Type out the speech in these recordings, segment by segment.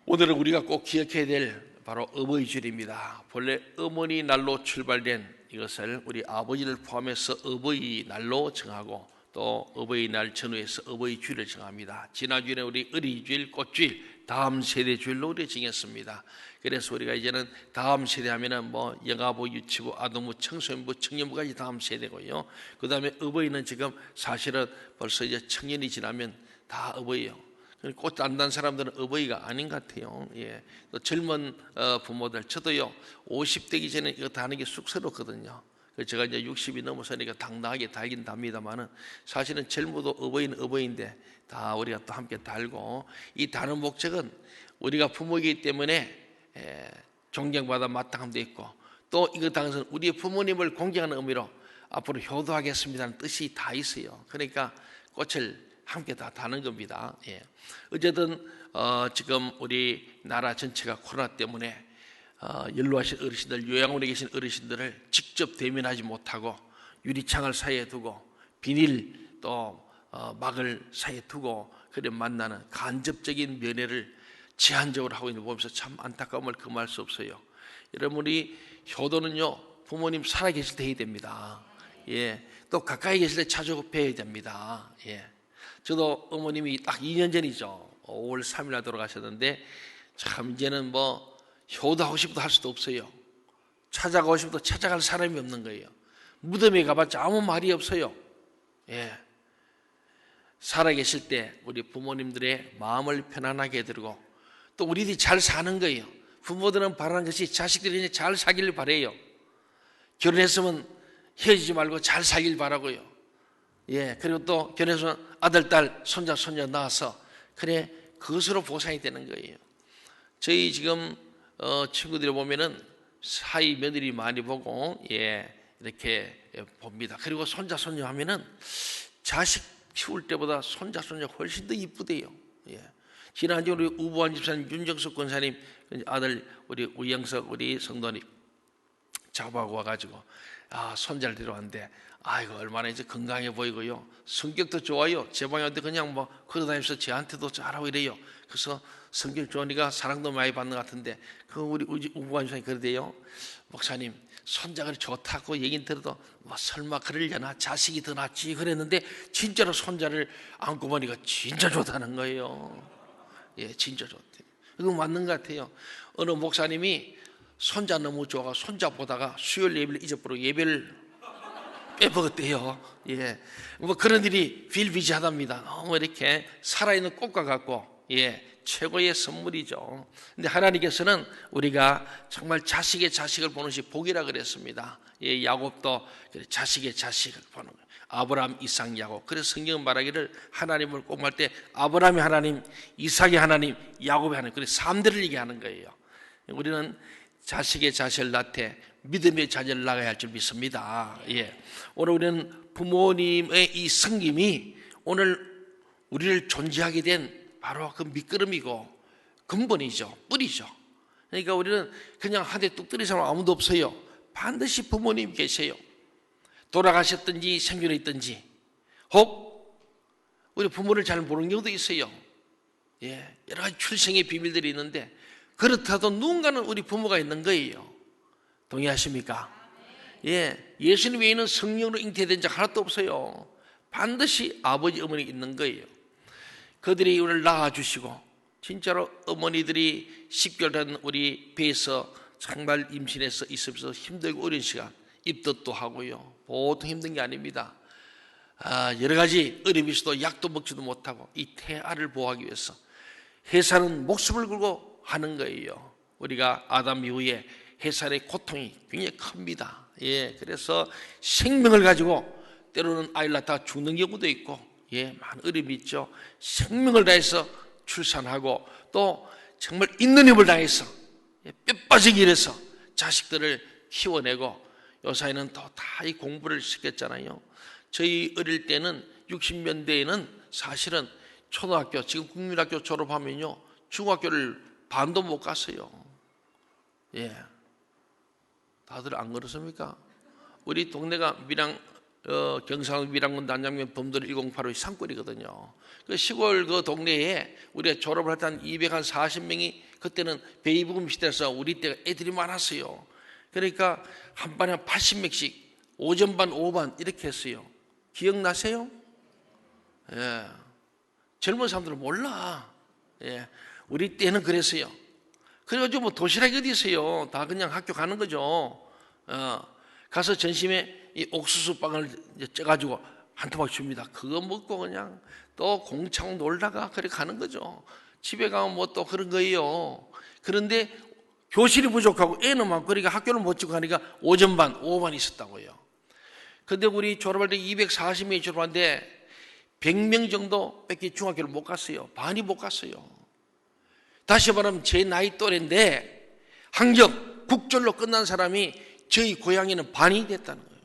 오늘은 우리가 꼭 기억해야 될 바로 어버이 주일입니다. 본래 어머니 날로 출발된 이것을 우리 아버지를 포함해서 어버이 날로 정하고 또 어버이날 전후에서 어버이 주일을 정합니다. 지난주에 우리 어린이주일, 꽃주일, 다음 세대 주일로 우리 정했습니다. 그래서 우리가 이제는 다음 세대 하면은 뭐 영아부, 유치부, 아동부, 청소년부, 청년부까지 다음 세대고요. 그 다음에 어버이는 지금 사실은 벌써 이제 청년이 지나면 다 어버이예요. 꽃 안 단 사람들은 어버이가 아닌 것 같아요. 예. 또 젊은 부모들, 저도요 50대기 전에 이거 다는 게 쑥스럽거든요. 제가 이제 60이 넘어서니까 당당하게 달긴 답니다만은 사실은 젊어도 어버이는 어버이인데 다 우리가 또 함께 달고, 이 다는 목적은 우리가 부모이기 때문에 존경받아 마땅함도 있고, 또 이거 당선 우리의 부모님을 공경하는 의미로 앞으로 효도하겠습니다는 뜻이 다 있어요. 그러니까 꽃을 함께 다 다는 겁니다. 예. 어쨌든 지금 우리 나라 전체가 코로나 때문에 연로하신 어르신들, 요양원에 계신 어르신들을 직접 대면하지 못하고 유리창을 사이에 두고 비닐 또 막을 사이에 두고 그래 만나는 간접적인 면회를 제한적으로 하고 있는 거 보면서 참 안타까움을 금할 수 없어요. 여러분이 효도는요 부모님 살아계실 때 해야 됩니다. 예. 또 가까이 계실 때 자주 뵈야 됩니다. 예. 저도 어머님이 딱 2년 전이죠. 5월 3일 날 돌아가셨는데 참 이제는 뭐 효도하고 싶어도 할 수도 없어요. 찾아가고 싶어도 찾아갈 사람이 없는 거예요. 무덤에 가봤자 아무 말이 없어요. 예. 살아계실 때 우리 부모님들의 마음을 편안하게 해드리고 또 우리들이 잘 사는 거예요. 부모들은 바라는 것이 자식들이 잘 사기를 바라요. 결혼했으면 헤어지지 말고 잘 사길 바라고요. 예, 그리고 또 결혼해서 아들, 딸, 손자, 손녀 낳아서 그래 그것으로 보상이 되는 거예요. 저희 지금 친구들이 보면은 사위 며느리 많이 보고 예 이렇게 봅니다. 그리고 손자, 손녀 하면은 자식 키울 때보다 손자, 손녀 훨씬 더 이쁘대요. 예. 지난주 우리 우부한 집사님 윤정석 권사님 아들 우리 우영석 우리 성도님 작업하고 와가지고 손자를 데려왔는데 아이고 얼마나 이제 건강해 보이고요. 성격도 좋아요. 제 방에 왔는데 그냥 뭐 걸어다니면서 저한테도 잘하고 이래요. 그래서 성격 좋으니까 사랑도 많이 받는 것 같은데 그 우리 우부한 집사님 그러대요. 목사님 손자가 좋다고 얘기는 들어도 뭐 설마 그러려나 자식이 더 낫지 그랬는데 진짜로 손자를 안고 보니까 진짜 좋다는 거예요. 예, 진짜 좋대요. 그거 맞는 것 같아요. 어느 목사님이 손자 너무 좋아가 손자 보다가 수요일 예배를 잊어버리고 예배를 빼먹었대요. 예, 뭐 그런 일이 비일비재하답니다. 너무 이렇게 살아있는 꽃과 같고 예, 최고의 선물이죠. 근데 하나님께서는 우리가 정말 자식의 자식을 보는 것이 복이라 그랬습니다. 예, 야곱도 자식의 자식을 보는 거예요. 아브라함, 이삭, 야곱. 그래서 성경은 말하기를 하나님을 꼭 말 때 아브라함의 하나님, 이삭의 하나님, 야곱의 하나님, 그래서 3대를 얘기하는 거예요. 우리는 자식의 자식을 낳되 믿음의 자녀를 낳아야 할 줄 믿습니다. 예. 오늘 우리는 부모님의 이 섬김이 오늘 우리를 존재하게 된 바로 그 밑거름이고 근본이죠. 뿌리죠. 그러니까 우리는 그냥 한 대 뚝 떨어진 사람 아무도 없어요. 반드시 부모님 계세요. 돌아가셨든지 생존해 있든지 혹 우리 부모를 잘 모르는 경우도 있어요. 예. 여러 가지 출생의 비밀들이 있는데 그렇다도 누군가는 우리 부모가 있는 거예요. 동의하십니까? 예, 예수님 외에는 성령으로 잉태된 자 하나도 없어요. 반드시 아버지, 어머니 있는 거예요. 그들이 우리를 낳아주시고 진짜로 어머니들이 10개월 된 우리 배에서 정말 임신해서 있으면서 힘들고 어려운 시간 입덧도 하고요. 보통 힘든 게 아닙니다. 여러 가지 어려움이 있어도 약도 먹지도 못하고 이 태아를 보호하기 위해서 해산은 목숨을 걸고 하는 거예요. 우리가 아담 이후에 해산의 고통이 굉장히 큽니다. 예, 그래서 생명을 가지고 때로는 아이를 낳다가 죽는 경우도 있고, 예, 많은 어려움이 있죠. 생명을 다해서 출산하고 또 정말 있는 힘을 다해서 뼈 빠지게 일해서 자식들을 키워내고 요사이는 더 다 이 공부를 시켰잖아요. 저희 어릴 때는 60년대에는 사실은 초등학교, 지금 국민학교 졸업하면요 중학교를 반도 못 갔어요. 예, 다들 안 그렇습니까? 우리 동네가 밀양 경상도 밀양군 단장면 범도리 1085의 산골이거든요. 그 시골 그 동네에 우리가 졸업을 할 때 한 240명이 그때는 베이비붐 시대라서 우리 때가 애들이 많았어요. 그러니까 한 반에 80명씩 오전반 오후반 이렇게 했어요. 기억나세요? 예. 젊은 사람들은 몰라. 예. 우리 때는 그랬어요. 그래가지고 뭐 도시락이 어디 있어요. 다 그냥 학교 가는 거죠. 가서 점심에 이 옥수수 빵을 쪄가지고 한 토막 줍니다. 그거 먹고 그냥 또 공창 놀다가 그렇게 가는 거죠. 집에 가면 뭐 또 그런 거예요. 그런데 교실이 부족하고 애는 많고 그러니까 학교를 못 지고 가니까 오전반, 오후반 있었다고요. 근데 우리 졸업할 때 240명이 졸업하는데 100명 정도 밖에 중학교를 못 갔어요. 반이 못 갔어요. 다시 말하면 제 나이 또래인데 학력, 국절로 끝난 사람이 저희 고향에는 반이 됐다는 거예요.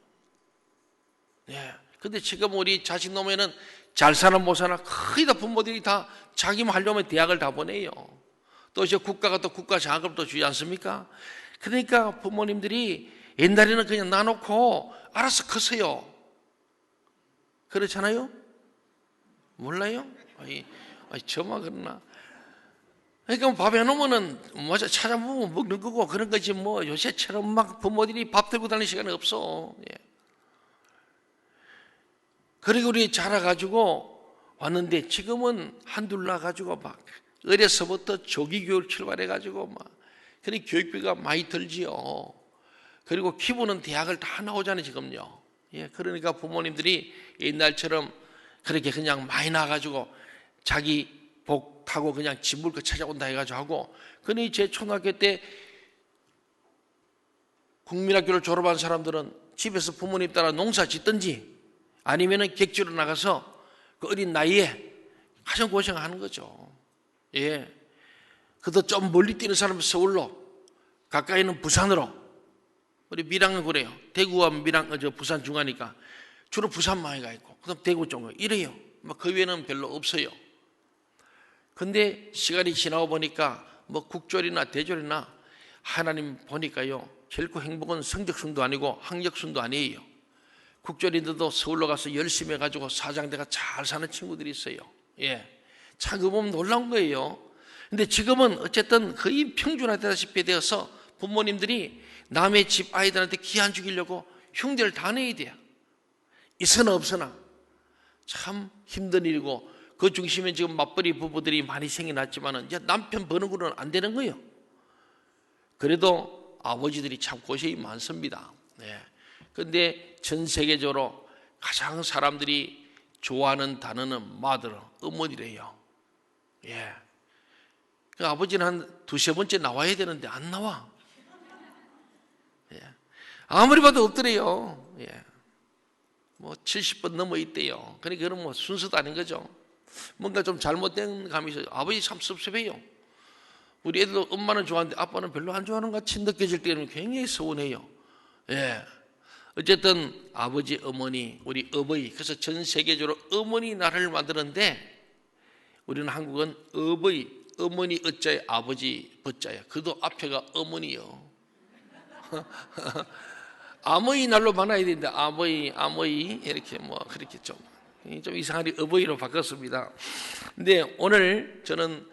네. 근데 지금 우리 자식 놈에는 잘 사나 못 사나 거의 다 부모들이 다 자기만 하려면 대학을 다 보내요. 또 이제 국가가 또 국가 장학금도 주지 않습니까? 그러니까 부모님들이 옛날에는 그냥 놔놓고 알아서 크세요. 그렇잖아요? 몰라요? 아니 저만 그러나? 그러니까 밥 해놓으면은 뭐 찾아보면 먹는 거고 그런 거지 뭐 요새처럼 막 부모들이 밥 들고 다니는 시간이 없어. 예. 그리고 우리 자라가지고 왔는데 지금은 한둘 나가지고 막 어려서부터 조기교육 출발해가지고 막 그런 교육비가 많이 들지요. 그리고 키우는 대학을 다 나오잖아요 지금요. 예, 그러니까 부모님들이 옛날처럼 그렇게 그냥 많이 나가지고 자기 복 타고 그냥 집 물고 찾아온다 해가지고 하고. 근데 제 초등학교 때 국민학교를 졸업한 사람들은 집에서 부모님 따라 농사 짓든지 아니면은 객지로 나가서 그 어린 나이에 가장 고생하는 거죠. 예. 그래도 좀 멀리 뛰는 사람은 서울로, 가까이는 부산으로. 우리 밀양은 그래요. 대구와 밀양, 부산 중간이니까 주로 부산 많이 가 있고, 그다음 대구 쪽으로 이래요. 그 외에는 별로 없어요. 근데 시간이 지나고 보니까 뭐 국졸이나 대졸이나 하나님 보니까요, 결코 행복은 성적순도 아니고 학력순도 아니에요. 국졸인들도 서울로 가서 열심히 해가지고 사장대가 잘 사는 친구들이 있어요. 예. 참 그거 보면 놀라운 거예요. 근데 지금은 어쨌든 거의 평준화되다시피 되어서 부모님들이 남의 집 아이들한테 기 안 죽이려고 흉대를 다 내야 돼요. 있으나 없으나 참 힘든 일이고 그 중심에 지금 맞벌이 부부들이 많이 생겨났지만은 이제 남편 버는 거는 안 되는 거예요. 그래도 아버지들이 참 고생이 많습니다. 네. 근데 전 세계적으로 가장 사람들이 좋아하는 단어는 mother, 어머니래요. 예. 그 아버지는 한 두세 번째 나와야 되는데 안 나와. 예. 아무리 봐도 없더래요. 예. 뭐 70번 넘어 있대요. 그러니까 그런 뭐 순서도 아닌 거죠. 뭔가 좀 잘못된 감이 있어요. 아버지 참 섭섭해요. 우리 애들도 엄마는 좋아하는데 아빠는 별로 안 좋아하는 것 같이 느껴질 때는 굉장히 서운해요. 예. 어쨌든 아버지, 어머니, 우리 어버이, 그래서 전 세계적으로 어머니 나라를 만드는데 우리는 한국은 어버이, 어머니 어자에 아버지 버자야. 그도 앞에가 어머니요. 아머이 날로 많아야 되는데 아머이 이렇게 뭐 그렇게 좀 이상하게 어버이로 바꿨습니다. 근데 오늘 저는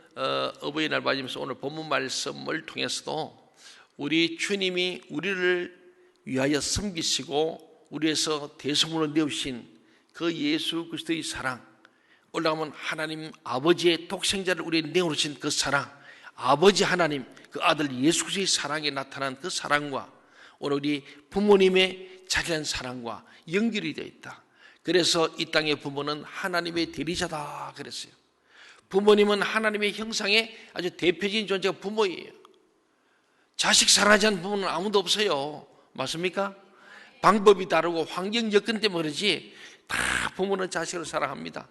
어버이날 맞으면서 오늘 본문 말씀을 통해서도 우리 주님이 우리를 위하여 섬기시고 우리에서 대속물로 내오신 그 예수 그리스도의 사랑, 올라가면 하나님 아버지의 독생자를 우리에 내어놓으신 그 사랑, 아버지 하나님 그 아들 예수 그리스도의 사랑에 나타난 그 사랑과 오늘 우리 부모님의 자기한 사랑과 연결이 되어 있다. 그래서 이 땅의 부모는 하나님의 대리자다 그랬어요. 부모님은 하나님의 형상의 아주 대표적인 존재가 부모예요. 자식 사랑하지 않는 부모는 아무도 없어요. 맞습니까? 방법이 다르고 환경 여건 때문에 그러지 다 부모는 자식을 사랑합니다.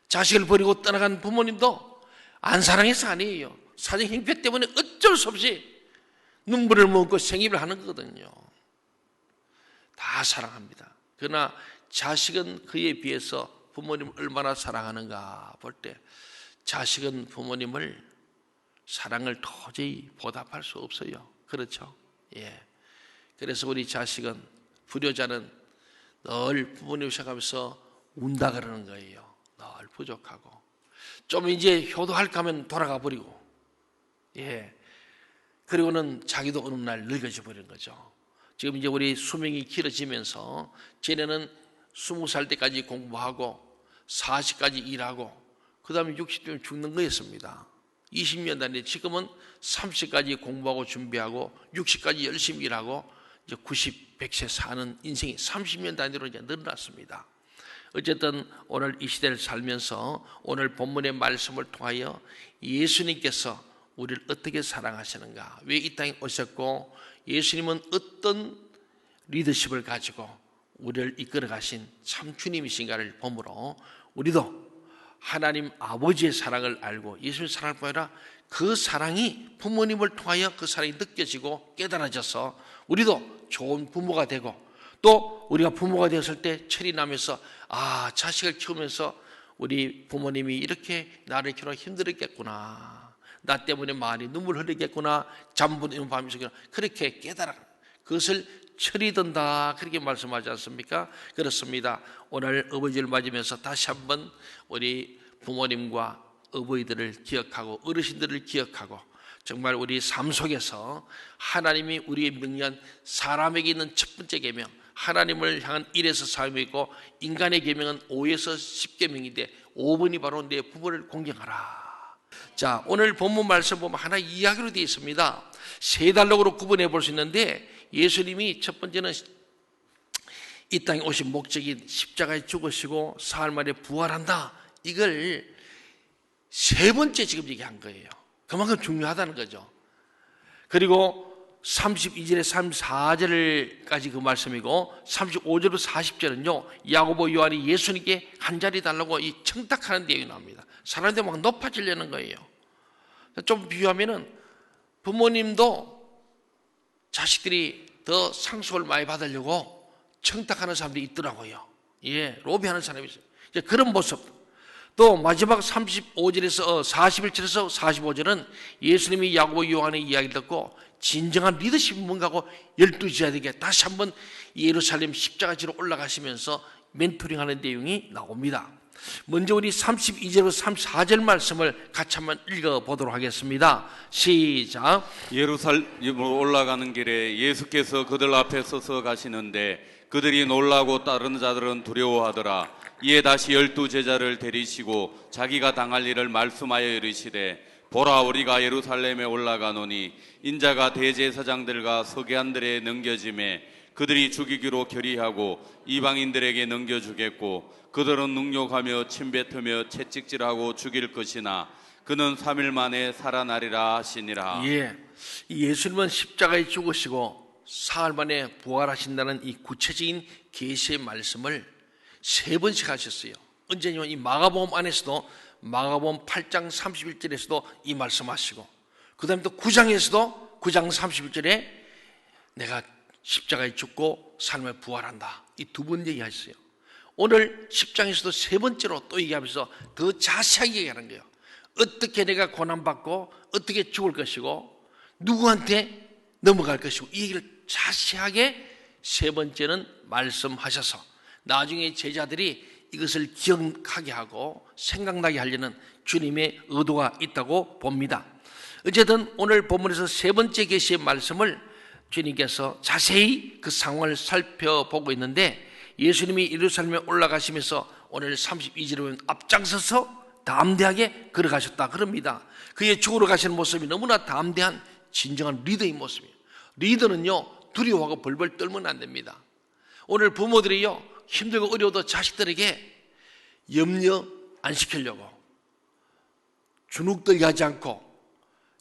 자식을 버리고 떠나간 부모님도 안 사랑해서 아니에요. 사정 형편 때문에 어쩔 수 없이 눈물을 먹고 생입을 하는 거거든요. 다 사랑합니다. 그러나 자식은 그에 비해서 부모님을 얼마나 사랑하는가 볼 때 자식은 부모님을 사랑을 도저히 보답할 수 없어요. 그렇죠? 예. 그래서 우리 자식은 불효자는 늘 부모님 생각하면서 운다 그러는 거예요. 늘 부족하고. 좀 이제 효도할까 하면 돌아가 버리고. 예. 그리고는 자기도 어느 날 늙어져 버리는 거죠. 지금 이제 우리 수명이 길어지면서 전에는 20살 때까지 공부하고 40까지 일하고 그 다음에 60대면 죽는 거였습니다. 20년 단위. 지금은 30까지 공부하고 준비하고 60까지 열심히 일하고 이제 90, 100세 사는 인생이 30년 단위로 이제 늘어났습니다. 어쨌든 오늘 이 시대를 살면서 오늘 본문의 말씀을 통하여 예수님께서 우리를 어떻게 사랑하시는가, 왜 이 땅에 오셨고 예수님은 어떤 리더십을 가지고 우리를 이끌어 가신 참 주님이신가를 보므로 우리도 하나님 아버지의 사랑을 알고 예수님의 사랑을 보아라, 그 사랑이 부모님을 통하여 그 사랑이 느껴지고 깨달아져서 우리도 좋은 부모가 되고, 또 우리가 부모가 되었을 때 철이 나면서 자식을 키우면서 우리 부모님이 이렇게 나를 키우느라 힘들었겠구나, 나 때문에 많이 눈물 흘리겠구나, 잠 못 이룬 밤이 있었구나, 그렇게 깨달아 그것을 철이 든다, 그렇게 말씀하지 않습니까? 그렇습니다. 오늘 어버이를 맞으면서 다시 한번 우리 부모님과 어버이들을 기억하고 어르신들을 기억하고, 정말 우리 삶 속에서 하나님이 우리의 명령한 사람에게 있는 첫 번째 계명, 하나님을 향한 1에서 4명이고 인간의 계명은 5에서 10계명인데 5번이 바로 내 부모를 공경하라. 자, 오늘 본문 말씀 보면 하나 이야기로 되어 있습니다. 세 단락으로 구분해 볼 수 있는데, 예수님이 첫 번째는 이 땅에 오신 목적인 십자가에 죽으시고 사흘 만에 부활한다, 이걸 세 번째 지금 얘기한 거예요. 그만큼 중요하다는 거죠. 그리고 32절에 34절까지 그 말씀이고 35절부터 40절은요 야고보 요한이 예수님께 한 자리 달라고 이 청탁하는 내용이 나옵니다. 사람들이 막 높아지려는 거예요. 좀 비유하면은 부모님도 자식들이 더 상속을 많이 받으려고 청탁하는 사람들이 있더라고요. 예, 로비하는 사람이 있어요. 이제 그런 모습. 또 마지막 35절에서 41절에서 45절은 예수님이 야고보 요한의 이야기를 듣고 진정한 리더십이 뭔가고 12제자들에게 다시 한번 예루살렘 십자가지로 올라가시면서 멘토링하는 내용이 나옵니다. 먼저 우리 32절에서 34절 말씀을 같이 한번 읽어보도록 하겠습니다. 시작. 예루살렘으로 올라가는 길에 예수께서 그들 앞에 서서 가시는데 그들이 놀라고 다른 자들은 두려워하더라. 이에 다시 12제자를 데리시고 자기가 당할 일을 말씀하여 이르시되, 보라, 우리가 예루살렘에 올라가노니 인자가 대제사장들과 서기관들에 넘겨짐에 그들이 죽이기로 결의하고 이방인들에게 넘겨주겠고 그들은 능욕하며 침뱉으며 채찍질하고 죽일 것이나 그는 3일 만에 살아나리라 하시니라. 예, 예수님은 십자가에 죽으시고 사흘 만에 부활하신다는 이 구체적인 계시의 말씀을 세 번씩 하셨어요. 언제냐면 이 마가복음 안에서도 마가복음 8장 31절에서도 이 말씀하시고, 그 다음에 또 9장에서도 9장 31절에 내가 십자가에 죽고 삶에 부활한다, 이 두 번 얘기하셨어요. 오늘 10장에서도 세 번째로 또 얘기하면서 더 자세하게 얘기하는 거예요. 어떻게 내가 고난받고 어떻게 죽을 것이고 누구한테 넘어갈 것이고, 이 얘기를 자세하게 세 번째는 말씀하셔서 나중에 제자들이 이것을 기억하게 하고 생각나게 하려는 주님의 의도가 있다고 봅니다. 어쨌든 오늘 본문에서 세 번째 계시의 말씀을 주님께서 자세히 그 상황을 살펴보고 있는데, 예수님이 예루살렘에 올라가시면서 오늘 32절에 보면 앞장서서 담대하게 걸어가셨다 그럽니다. 그의 죽으러 가시는 모습이 너무나 담대한 진정한 리더의 모습이에요. 리더는요 두려워하고 벌벌 떨면 안 됩니다. 오늘 부모들이요 힘들고 어려워도 자식들에게 염려 안 시키려고, 주눅들게 하지 않고,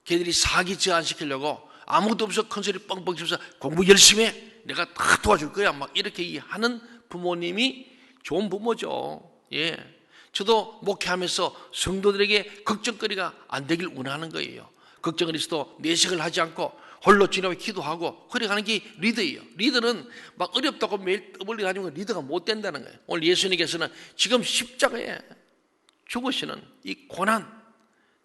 걔들이 사기치 안 시키려고 아무것도 없어 큰소리 뻥뻥 치면서 공부 열심히 해, 내가 다 도와줄 거야, 막 이렇게 하는 부모님이 좋은 부모죠. 예, 저도 목회하면서 성도들에게 걱정거리가 안 되길 원하는 거예요. 걱정을 있어도 내색을 하지 않고 홀로 주님을 기도하고 그래가는 게 리더예요. 리더는 막 어렵다고 매일 떠벌리 다니면 리더가 못 된다는 거예요. 오늘 예수님께서는 지금 십자가에 죽으시는 이 고난,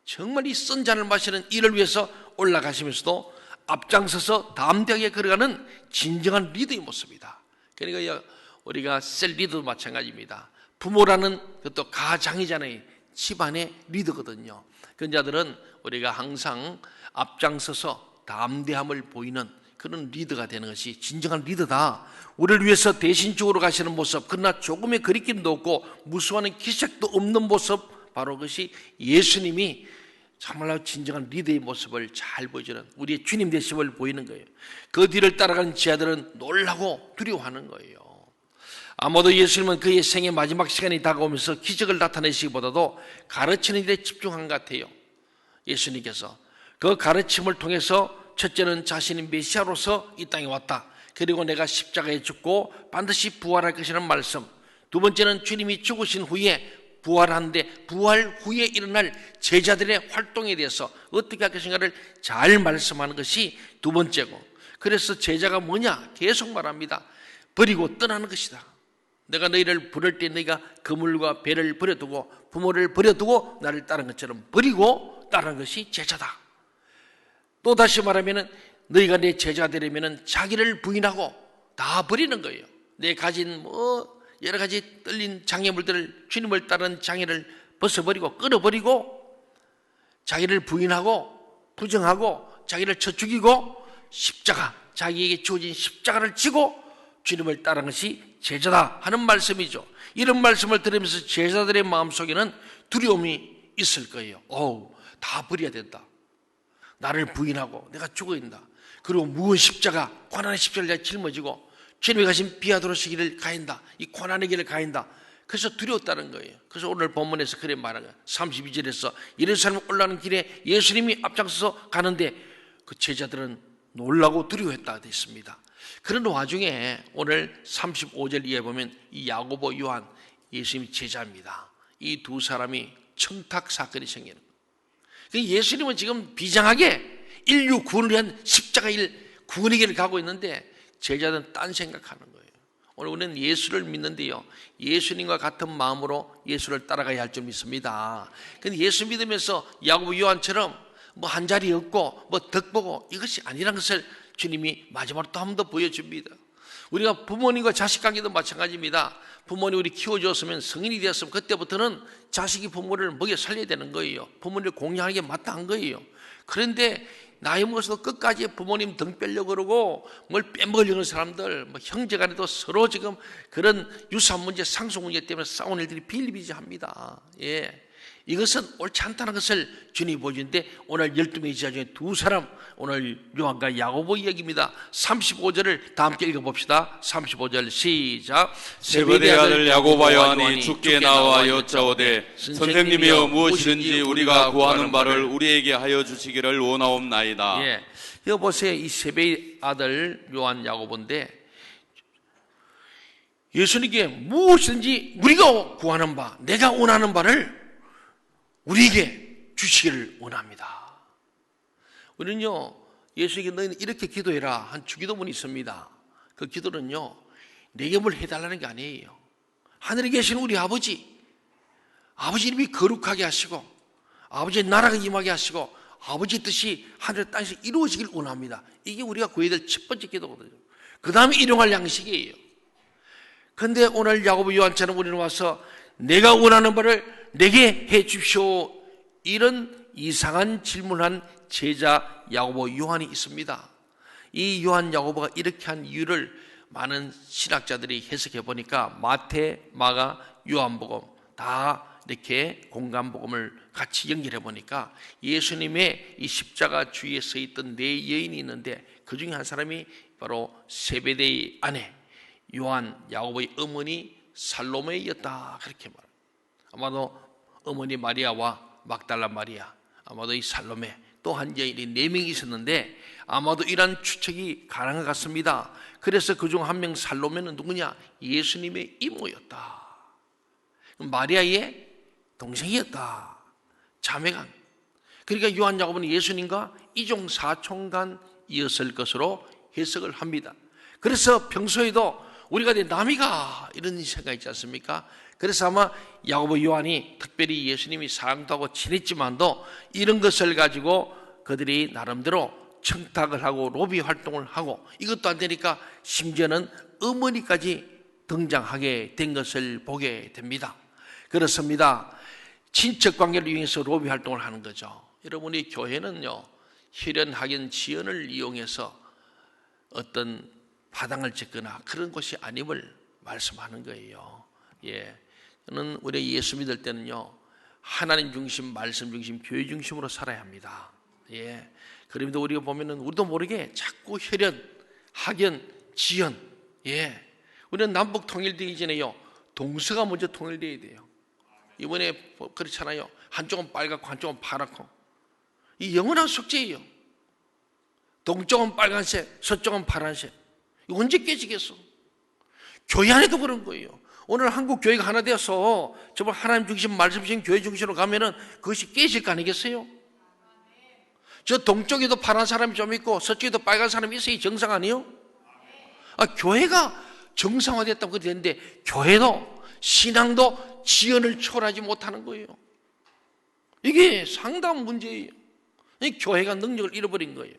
정말 이 쓴 잔을 마시는 이를 위해서 올라가시면서도 앞장서서 담대하게 걸어가는 진정한 리더의 모습이다. 그러니까 우리가 셀 리더도 마찬가지입니다. 부모라는 것도 가장이잖아요. 집안의 리더거든요. 그런 자들은 우리가 항상 앞장서서 담대함을 보이는 그런 리더가 되는 것이 진정한 리더다. 우리를 위해서 대신 죽으러 가시는 모습, 그러나 조금의 거리낌도 없고 무수하는 기색도 없는 모습, 바로 그것이 예수님이 정말로 진정한 리더의 모습을 잘 보여주는 우리의 주님 되심을 보이는 거예요. 그 뒤를 따라가는 제자들은 놀라고 두려워하는 거예요. 아마도 예수님은 그의 생의 마지막 시간이 다가오면서 기적을 나타내시기보다도 가르치는 일에 집중한 것 같아요. 예수님께서 그 가르침을 통해서 첫째는 자신이 메시아로서 이 땅에 왔다. 그리고 내가 십자가에 죽고 반드시 부활할 것이라는 말씀. 두 번째는 주님이 죽으신 후에 부활하는데 부활 후에 일어날 제자들의 활동에 대해서 어떻게 할 것인가를 잘 말씀하는 것이 두 번째고, 그래서 제자가 뭐냐? 계속 말합니다. 버리고 떠나는 것이다. 내가 너희를 부를 때 너희가 그물과 배를 버려두고 부모를 버려두고 나를 따른 것처럼 버리고 따르는 것이 제자다. 또 다시 말하면 너희가 내 제자가 되려면 자기를 부인하고 다 버리는 거예요. 내 가진 여러 가지 떨린 장애물들을, 주님을 따르는 장애를 벗어버리고 끊어버리고 자기를 부인하고 부정하고 자기를 쳐 죽이고 십자가, 자기에게 주어진 십자가를 지고 주님을 따르는 것이 제자다 하는 말씀이죠. 이런 말씀을 들으면서 제자들의 마음속에는 두려움이 있을 거예요. 다 버려야 된다. 나를 부인하고 내가 죽어야 된다. 그리고 무거운 십자가, 고난의 십자가를 짊어지고 주님이 가신 비아도로스 길을 가야 한다. 이 고난의 길을 가야 한다. 그래서 두려웠다는 거예요. 그래서 오늘 본문에서 그래 말하는 거예요. 32절에서 예루살렘 올라가는 길에 예수님이 앞장서서 가는데 그 제자들은 놀라고 두려워했다 되어 있습니다. 그런 와중에 오늘 35절 이하에 보면 이 야고보, 요한, 예수님이 제자입니다. 이 두 사람이 청탁 사건이 생기는 거예요. 예수님은 지금 비장하게 인류 구원을 위한 십자가 구원의 길을 가고 있는데 제자들은 딴 생각하는 거예요. 오늘 우리는 예수를 믿는데요, 예수님과 같은 마음으로 예수를 따라가야 할 줄 믿습니다. 근데 예수 믿으면서 야고보, 요한처럼 한 자리 없고 덕 보고 이것이 아니라는 것을 주님이 마지막으로 또 한 번 더 보여줍니다. 우리가 부모님과 자식 관계도 마찬가지입니다. 부모님 우리 키워줬으면 성인이 되었으면 그때부터는 자식이 부모를 먹여 살려야 되는 거예요. 부모님을 공양하는 게 마땅한 거예요. 그런데 나이 먹어서도 끝까지 부모님 등 빼려고 그러고 뭘 빼먹으려는 사람들, 형제간에도 서로 지금 그런 유산 문제, 상속 문제 때문에 싸우는 일들이 비일비재합니다. 이것은 옳지 않다는 것을 주님이 보여주는데 오늘 12명의 제자 중에 두 사람, 오늘 요한과 야고보 이야기입니다. 35절을 다 함께 읽어봅시다. 35절 시작. 세베대의 아들 야고보와 요한이 주께 나와 여짜오되 선생님이여 무엇이든지 우리가 구하는 바를 우리에게 하여 주시기를 원하옵나이다. 여기 보세요. 이 세베대의 아들 요한, 야고보인데 예수님께 무엇이든지 우리가 구하는 바, 내가 원하는 바를 우리에게 주시기를 원합니다. 우리는요, 예수에게 너희는 이렇게 기도해라 한 주기도문이 있습니다. 그 기도는요, 내게 뭘 해달라는 게 아니에요. 하늘에 계신 우리 아버지 이름이 거룩하게 하시고 아버지의 나라가 임하게 하시고 아버지의 뜻이 하늘 땅에서 이루어지길 원합니다. 이게 우리가 구해야 될 첫 번째 기도거든요. 그 다음에 일용할 양식이에요. 그런데 오늘 야고보, 요한처럼 우리는 와서 내가 원하는 바를 내게 해 주십시오, 이런 이상한 질문한 제자 야고보, 요한이 있습니다. 이 요한, 야고보가 이렇게 한 이유를 많은 신학자들이 해석해 보니까 마태, 마가, 요한복음 다 이렇게 공간복음을 같이 연결해 보니까 예수님의 이 십자가 주위에 서 있던 네 여인이 있는데 그 중에 한 사람이 바로 세베대의 아내 요한, 야고보의 어머니 살로메였다, 그렇게 말합니다. 아마도 어머니 마리아와 막달라 마리아, 아마도 이 살로메, 또 한 여인이 4명이 있었는데 아마도 이러한 추측이 가능한 것 같습니다. 그래서 그중 한 명 살로메는 누구냐? 예수님의 이모였다. 마리아의 동생이었다. 자매간. 그러니까 요한, 야고보는 예수님과 이종 사촌간이었을 것으로 해석을 합니다. 그래서 평소에도 우리가 남이가 이런 생각이 있지 않습니까? 그래서 아마 야고보, 요한이 특별히 예수님이 사랑도 하고 친했지만도 이런 것을 가지고 그들이 나름대로 청탁을 하고 로비 활동을 하고 이것도 안 되니까 심지어는 어머니까지 등장하게 된 것을 보게 됩니다. 그렇습니다. 친척 관계를 이용해서 로비 활동을 하는 거죠. 여러분이 교회는요, 혈연, 지연을 이용해서 어떤 파당을 짓거나 그런 곳이 아님을 말씀하는 거예요. 예, 저는 우리 예수 믿을 때는요, 하나님 중심, 말씀 중심, 교회 중심으로 살아야 합니다. 예, 그런데 우리가 보면은 우리도 모르게 자꾸 혈연, 지연, 예, 우리는 남북 통일되기 전에요, 동서가 먼저 통일돼야 돼요. 이번에 그렇잖아요. 한쪽은 빨갛고 한쪽은 파랗고. 이 영원한 숙제예요. 동쪽은 빨간색, 서쪽은 파란색. 이거 언제 깨지겠어? 교회 안에도 그런 거예요. 오늘 한국 교회가 하나 되어서 정말 하나님 중심, 말씀 중심, 교회 중심으로 가면은 그것이 깨질 거 아니겠어요? 저 동쪽에도 파란 사람이 좀 있고 서쪽에도 빨간 사람이 있어야 정상 아니에요? 교회가 정상화됐다고 그렇게 되는데 교회도 신앙도 지연을 초월하지 못하는 거예요. 이게 상당한 문제예요. 교회가 능력을 잃어버린 거예요.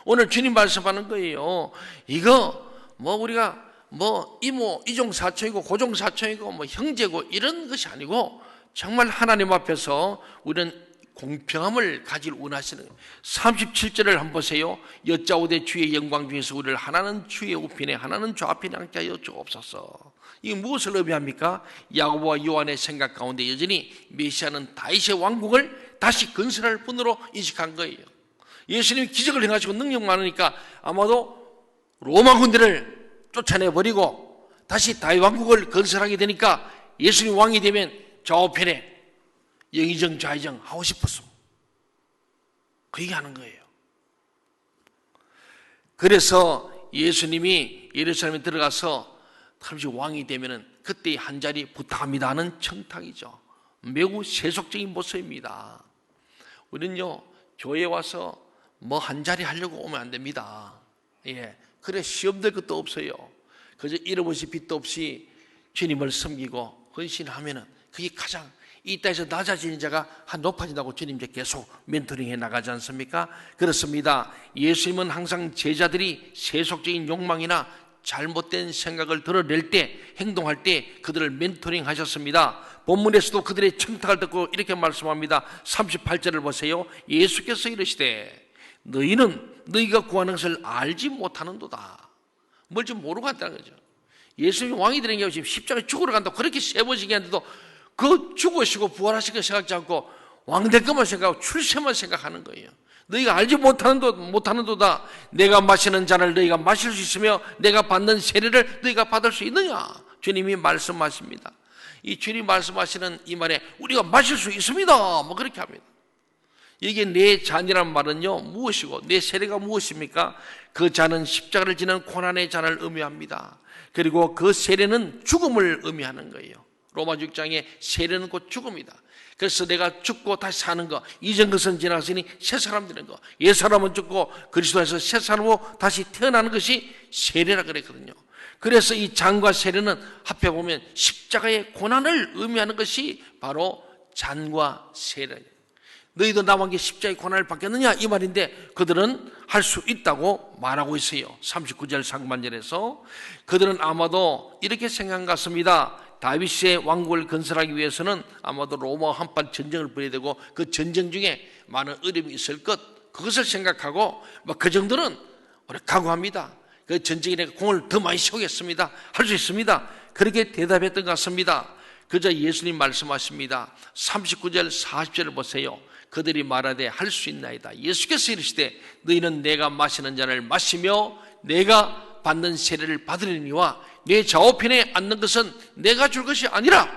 오늘 주님 말씀하는 거예요. 이거 우리가 이모, 이종 사촌이고 고종 사촌이고 형제고 이런 것이 아니고 정말 하나님 앞에서 우리는 공평함을 가질 원하시는 거예요. 37절을 한번 보세요. 여짜오되 주의 영광 중에서 우리를 하나는 주의 우편에 하나는 좌편에 앉게 하여 주옵소서. 이게 무엇을 의미합니까? 야고보와 요한의 생각 가운데 여전히 메시아는 다윗의 왕국을 다시 건설할 분으로 인식한 거예요. 예수님이 기적을 행하시고 능력 많으니까 아마도 로마 군대를 쫓아내버리고 다시 다윗 왕국을 건설하게 되니까 예수님 왕이 되면 좌우편에 영의정 좌의정 하고 싶었어. 그 얘기하는 거예요. 그래서 예수님이 예루살렘에 들어가서 잠시 왕이 되면은 그때 한 자리 부탁합니다 하는 청탁이죠. 매우 세속적인 모습입니다. 우리는요, 교회에 와서 한 자리 하려고 오면 안 됩니다. 예, 그래 시험 될 것도 없어요. 그저 잃어버릴 빛도 없이 주님을 섬기고 헌신하면은 그게 가장 이 땅에서 낮아지는 자가 높아진다고 주님께 계속 멘토링해 나가지 않습니까? 그렇습니다. 예수님은 항상 제자들이 세속적인 욕망이나 잘못된 생각을 드러낼 때, 행동할 때 그들을 멘토링 하셨습니다. 본문에서도 그들의 청탁을 듣고 이렇게 말씀합니다. 38절을 보세요. 예수께서 이르시되 너희는 너희가 구하는 것을 알지 못하는도다. 뭘 좀 모르고 간다는 거죠. 예수님이 왕이 되는 게 지금 십자가에 죽으러 간다고 그렇게 세번씩 했는데도 그 죽으시고 부활하시고 생각지 않고 왕될 것만 생각하고 출세만 생각하는 거예요. 너희가 알지 못하는도다. 내가 마시는 잔을 너희가 마실 수 있으며 내가 받는 세례를 너희가 받을 수 있느냐. 주님이 말씀하십니다. 이 주님 말씀하시는 이 말에 우리가 마실 수 있습니다. 그렇게 합니다. 이게 내 잔이란 말은요, 무엇이고 내 세례가 무엇입니까? 그 잔은 십자가를 지는 고난의 잔을 의미합니다. 그리고 그 세례는 죽음을 의미하는 거예요. 로마 6장에 세례는 곧 죽음이다. 그래서 내가 죽고 다시 사는 거, 이전 것은 지나갔으니 새 사람 되는 거, 옛 사람은 죽고 그리스도에서 새 사람으로 다시 태어나는 것이 세례라 그랬거든요. 그래서 이 잔과 세례는 합해 보면 십자가의 고난을 의미하는 것이 바로 잔과 세례예요. 너희도 나와 함께 십자가의 고난을 받겠느냐 이 말인데 그들은 할 수 있다고 말하고 있어요. 39절 상반절에서 그들은 아마도 이렇게 생각한 것 같습니다. 다윗의 왕국을 건설하기 위해서는 아마도 로마와 한판 전쟁을 벌여야 되고 그 전쟁 중에 많은 어려움이 있을 것, 그것을 생각하고 그 정도는 우리 각오합니다. 그 전쟁에 내가 공을 더 많이 쏘겠습니다. 할 수 있습니다. 그렇게 대답했던 것 같습니다. 그저 예수님 말씀하십니다. 39절 40절을 보세요. 그들이 말하되 할 수 있나이다. 예수께서 이르시되 너희는 내가 마시는 잔을 마시며 내가 받는 세례를 받으려니와 내 좌우편에 앉는 것은 내가 줄 것이 아니라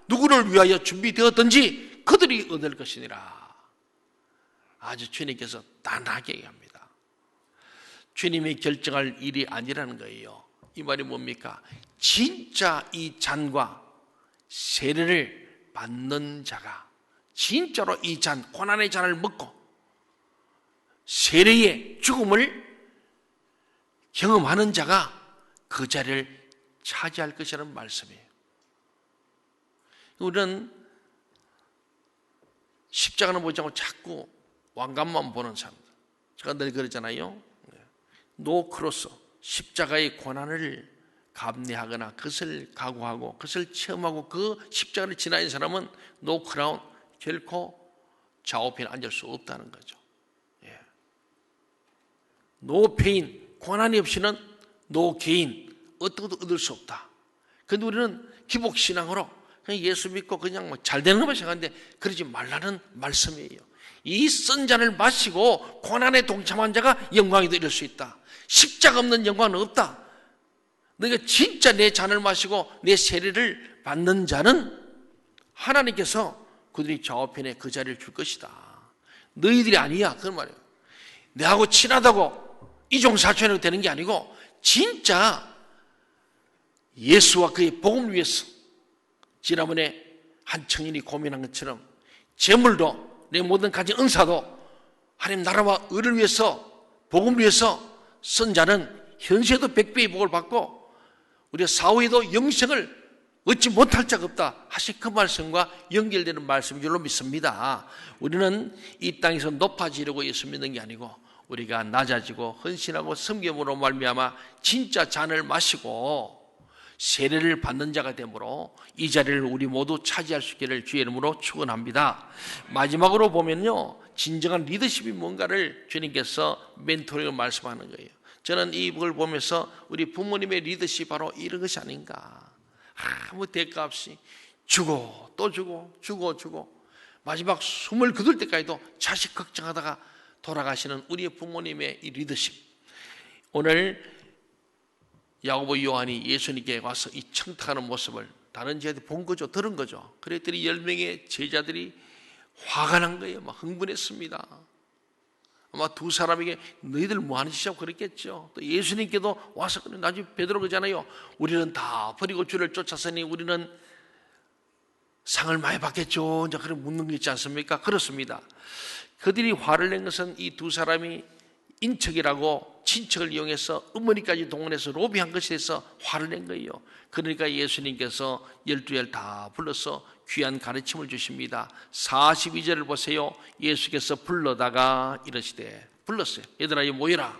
누구를 위하여 준비되었든지 그들이 얻을 것이니라. 아주 주님께서 단하게 얘기합니다. 주님이 결정할 일이 아니라는 거예요. 이 말이 뭡니까? 진짜 이 잔과 세례를 받는 자가 진짜로 이 잔, 고난의 잔을 먹고 세례의 죽음을 경험하는 자가 그 자리를 차지할 것이라는 말씀이에요. 우리는 십자가는 보지 않고 자꾸 왕관만 보는 사람들. 제가 늘 그러잖아요. 노 크로스, 십자가의 고난을 감내하거나 그것을 각오하고 그것을 체험하고 그 십자가를 지나는 사람은 노 크라운, 결코 좌우편에 앉을 수 없다는 거죠. 예. 노 페인, 고난이 없이는 노 게인, 어떤 것도 얻을 수 없다. 그런데 우리는 기복신앙으로 그냥 예수 믿고 그냥 뭐 잘 되는 것만 생각하는데 그러지 말라는 말씀이에요. 이 쓴 잔을 마시고 고난에 동참한 자가 영광에 이를 수 있다. 십자가 없는 영광은 없다. 너희가 진짜 내 잔을 마시고 내 세례를 받는 자는 하나님께서 그들이 좌우편에 그 자리를 줄 것이다. 너희들이 아니야. 그런 말이에요. 내하고 친하다고 이종사촌이 되는 게 아니고 진짜 예수와 그의 복음을 위해서 지난번에 한 청년이 고민한 것처럼 재물도 내 모든 가진 은사도 하나님 나라와 의를 위해서 복음을 위해서 쓴 자는 현세에도 100배의 복을 받고 우리가 사후에도 영생을 얻지 못할 자가 없다 하신 그 말씀과 연결되는 말씀인 줄로 믿습니다. 우리는 이 땅에서 높아지려고 예수 믿는 게 아니고 우리가 낮아지고 헌신하고 섬김으로 말미암아 진짜 잔을 마시고 세례를 받는 자가 되므로 이 자리를 우리 모두 차지할 수 있기를 주의 이름으로 축원합니다. 마지막으로 보면요, 진정한 리더십이 뭔가를 주님께서 멘토링을 말씀하는 거예요. 저는 이걸 보면서 우리 부모님의 리더십이 바로 이런 것이 아닌가. 아무 대가 없이 주고 또 주고 마지막 숨을 거둘 때까지도 자식 걱정하다가 돌아가시는 우리의 부모님의 이 리더십. 오늘 야고보 요한이 예수님께 와서 이 청탁하는 모습을 다른 제자들이 본 거죠. 들은 거죠. 그랬더니 10명의 제자들이 화가 난 거예요. 막 흥분했습니다. 아마 두 사람에게 너희들 뭐 하는 짓이라고 그랬겠죠. 또 예수님께도 와서 나중에 베드로 그러잖아요. 우리는 다 버리고 주를 쫓았으니 우리는 상을 많이 받겠죠. 이제 그런 묻는 게 있지 않습니까? 그렇습니다. 그들이 화를 낸 것은 이 두 사람이 인척이라고 친척을 이용해서 어머니까지 동원해서 로비한 것에 대해서 화를 낸 거예요. 그러니까 예수님께서 12열 다 불러서 귀한 가르침을 주십니다. 42절을 보세요. 예수께서 불러다가 이러시되, 불렀어요. 얘들아, 모여라.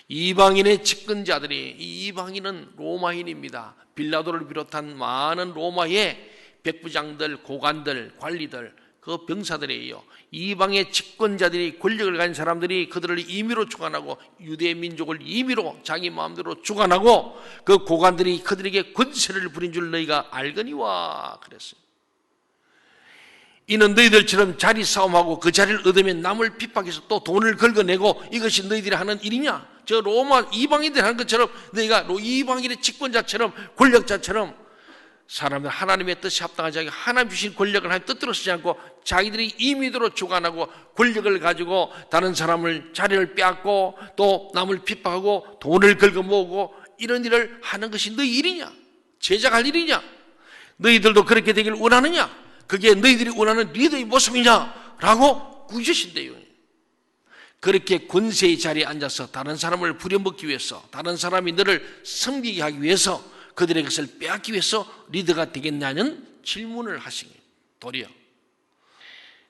이방인의 집권자들이, 이 이방인은 로마인입니다. 빌라도를 비롯한 많은 로마의 백부장들, 고관들, 관리들, 그 병사들이에요. 이방의 집권자들이, 권력을 가진 사람들이 그들을 임의로 주관하고 유대 민족을 임의로 자기 마음대로 주관하고 그 고관들이 그들에게 권세를 부린 줄 너희가 알거니와 그랬어요. 이는 너희들처럼 자리 싸움하고 그 자리를 얻으면 남을 핍박해서 또 돈을 긁어내고 이것이 너희들이 하는 일이냐? 저 로마 이방인들이 하는 것처럼 너희가 이방인의 집권자처럼 권력자처럼 사람들 하나님의 뜻에 합당하지 않게 하나님 주신 권력을 하나님 뜻대로 쓰지 않고 자기들이 임의대로 주관하고 권력을 가지고 다른 사람을 자리를 빼앗고 또 남을 핍박하고 돈을 긁어 모으고 이런 일을 하는 것이 너희 일이냐? 제작할 일이냐? 너희들도 그렇게 되길 원하느냐? 그게 너희들이 원하는 리더의 모습이냐? 라고 꾸짖으신대요. 그렇게 권세의 자리에 앉아서 다른 사람을 부려먹기 위해서, 다른 사람이 너를 섬기게 하기 위해서, 그들의 것을 빼앗기 위해서 리더가 되겠냐는 질문을 하신 거예요. 도리어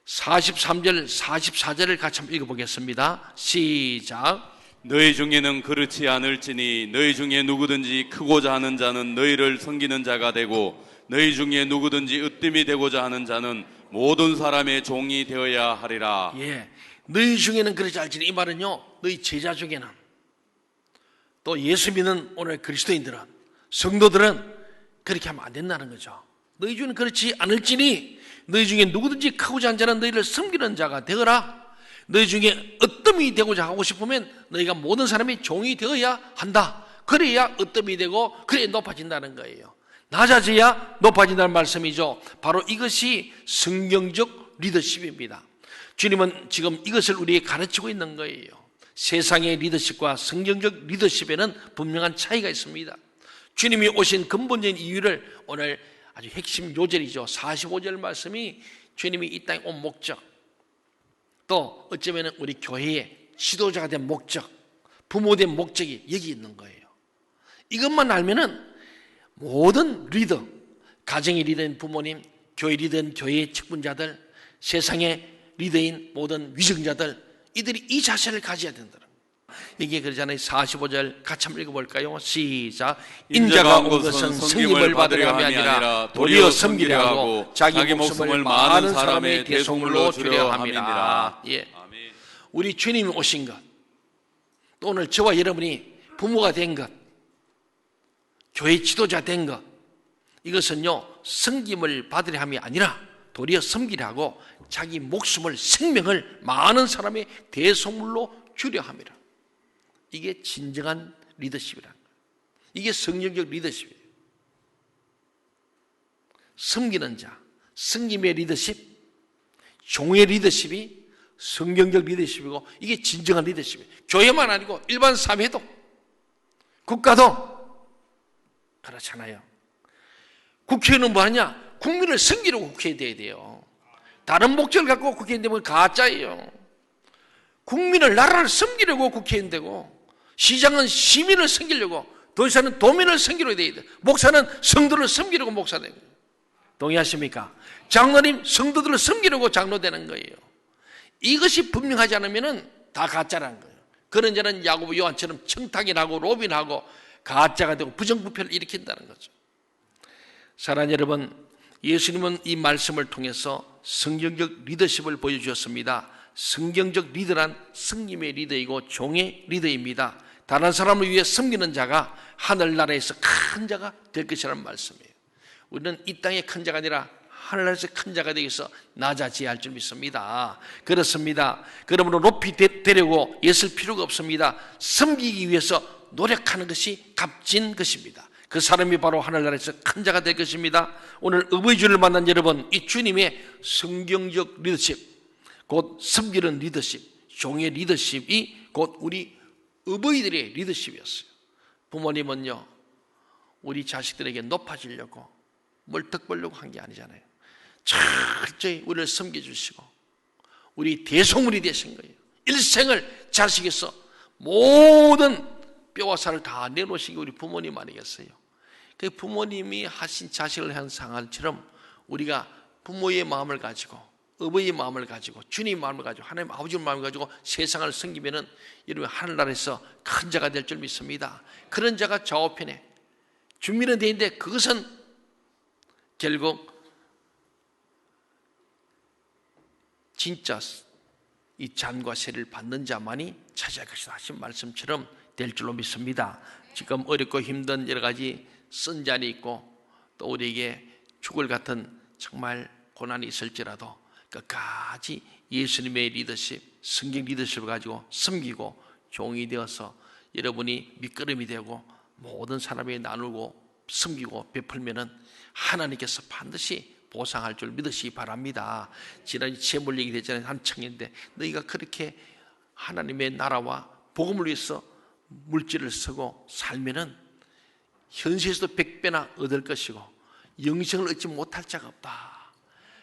43절 44절을 같이 한번 읽어보겠습니다. 시작. 너희 중에는 그렇지 않을지니 너희 중에 누구든지 크고자 하는 자는 너희를 섬기는 자가 되고 너희 중에 누구든지 으뜸이 되고자 하는 자는 모든 사람의 종이 되어야 하리라. 예, 너희 중에는 그렇지 않을지니, 이 말은요, 너희 제자 중에는, 또 예수 믿는 오늘 그리스도인들은, 성도들은 그렇게 하면 안 된다는 거죠. 너희 중에는 그렇지 않을지니 너희 중에 누구든지 크고자 하는 자는 너희를 섬기는 자가 되어라. 너희 중에 으뜸이 되고자 하고 싶으면 너희가 모든 사람이 종이 되어야 한다. 그래야 으뜸이 되고 그래야 높아진다는 거예요. 낮아져야 높아진다는 말씀이죠. 바로 이것이 성경적 리더십입니다. 주님은 지금 이것을 우리에게 가르치고 있는 거예요. 세상의 리더십과 성경적 리더십에는 분명한 차이가 있습니다. 주님이 오신 근본적인 이유를 오늘 아주 핵심 요절이죠. 45절 말씀이 주님이 이 땅에 온 목적, 또 어쩌면 우리 교회의 지도자가 된 목적, 부모된 목적이 여기 있는 거예요. 이것만 알면은 모든 리더, 가정의 리더인 부모님, 교회 리더인 교회의 직분자들, 세상의 리더인 모든 위정자들, 이들이 이 자세를 가져야 된다는 거예요. 이게 그러잖아요. 45절 같이 한번 읽어볼까요? 시작. 인자가 인자가 온 것은 승림을 받으려 함이 아니라 도리어 섬기려 하고 자기 목숨을 많은 사람의 대속물로 주려 함이니라. 예. 우리 주님이 오신 것, 또 오늘 저와 여러분이 부모가 된 것, 교회 지도자 된 것, 이것은요 섬김을 받으려 함이 아니라 도리어 섬기려 하고 자기 목숨을, 생명을 많은 사람의 대속물로 주려 함이라. 이게 진정한 리더십이라는 거예요. 이게 성경적 리더십이에요. 섬기는 자, 섬김의 리더십, 종의 리더십이 성경적 리더십이고, 이게 진정한 리더십이에요. 교회만 아니고 일반 사회도, 국가도 그렇잖아요. 국회의원은 뭐 하냐? 국민을 섬기려고 국회에 돼야 돼요. 다른 목적을 갖고 국회의원 되면 가짜예요. 국민을, 나라를 섬기려고 국회의원 되고, 시장은 시민을 섬기려고, 도지사는 도민을 섬기려고 돼야 돼요. 목사는 성도를 섬기려고 목사 되는 거예요. 동의하십니까? 장로님, 성도들을 섬기려고 장로 되는 거예요. 이것이 분명하지 않으면 다 가짜라는 거예요. 그런 자는 야고보 요한처럼 청탁인하고 로빈하고 가짜가 되고 부정부패를 일으킨다는 거죠. 사랑하는 여러분, 예수님은 이 말씀을 통해서 성경적 리더십을 보여주셨습니다. 성경적 리더란 승림의 리더이고 종의 리더입니다. 다른 사람을 위해 섬기는 자가 하늘나라에서 큰 자가 될 것이라는 말씀이에요. 우리는 이 땅의 큰 자가 아니라 하늘나라에서 큰 자가 되기 위해서 낮아져야 할 줄 믿습니다. 그렇습니다. 그러므로 높이 되려고 애쓸 필요가 없습니다. 섬기기 위해서 노력하는 것이 값진 것입니다. 그 사람이 바로 하늘나라에서 큰 자가 될 것입니다. 오늘 의의주를 만난 여러분, 이 주님의 성경적 리더십, 곧 섬기는 리더십, 종의 리더십이 곧 우리 의의들의 리더십이었어요. 부모님은요, 우리 자식들에게 높아지려고 멀떡 벌려고 한 게 아니잖아요. 철저히 우리를 섬겨주시고 우리 대속물이 되신 거예요. 일생을 자식에서 모든 뼈와 살을 다 내놓으신 게 우리 부모님 아니겠어요? 그 부모님이 하신 자식을 향한 상할처럼 우리가 부모의 마음을 가지고, 어버이의 마음을 가지고, 주님의 마음을 가지고, 하나님 아버지의 마음을 가지고 세상을 섬기면은 여러분 하늘나라에서 큰 자가 될 줄 믿습니다. 그런 자가 좌우편에 준비는 되어 있는데 그것은 결국 진짜 이 잔과 세를 받는 자만이 차지할 것이다 하신 말씀처럼 될 줄로 믿습니다. 지금 어렵고 힘든 여러 가지 쓴잔이 있고 또 우리에게 죽을 같은 정말 고난이 있을지라도 끝까지 예수님의 리더십, 성경 리더십을 가지고 섬기고 종이 되어서 여러분이 밑거름이 되고 모든 사람에게 나누고 섬기고 베풀면은 하나님께서 반드시 보상할 줄 믿으시기 바랍니다. 지난주 재물 얘기 됐잖아요. 한 청년인데 너희가 그렇게 하나님의 나라와 복음을 위해서 물질을 쓰고 살면은 현세에서도 100배나 얻을 것이고 영생을 얻지 못할 자가 없다.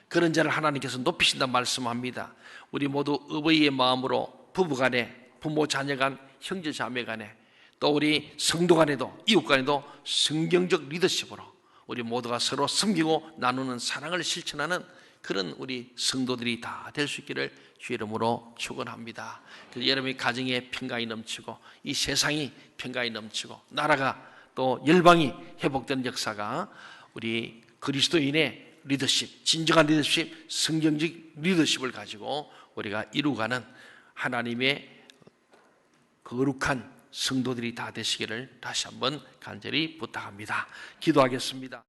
그런 자를 하나님께서 높이신다 말씀합니다. 우리 모두 의의의 마음으로 부부간에, 부모 자녀간, 형제 자매간에, 또 우리 성도 간에도, 이웃 간에도 성경적 리더십으로 우리 모두가 서로 섬기고 나누는 사랑을 실천하는 그런 우리 성도들이 다 될 수 있기를 주 이름으로 축원합니다. 그래서 여러분의 가정에 평강이 넘치고 이 세상이 평강이 넘치고 나라가 또 열방이 회복되는 역사가 우리 그리스도인의 리더십, 진정한 리더십, 성경적 리더십을 가지고 우리가 이루어가는 하나님의 거룩한 성도들이 다 되시기를 다시 한번 간절히 부탁합니다. 기도하겠습니다.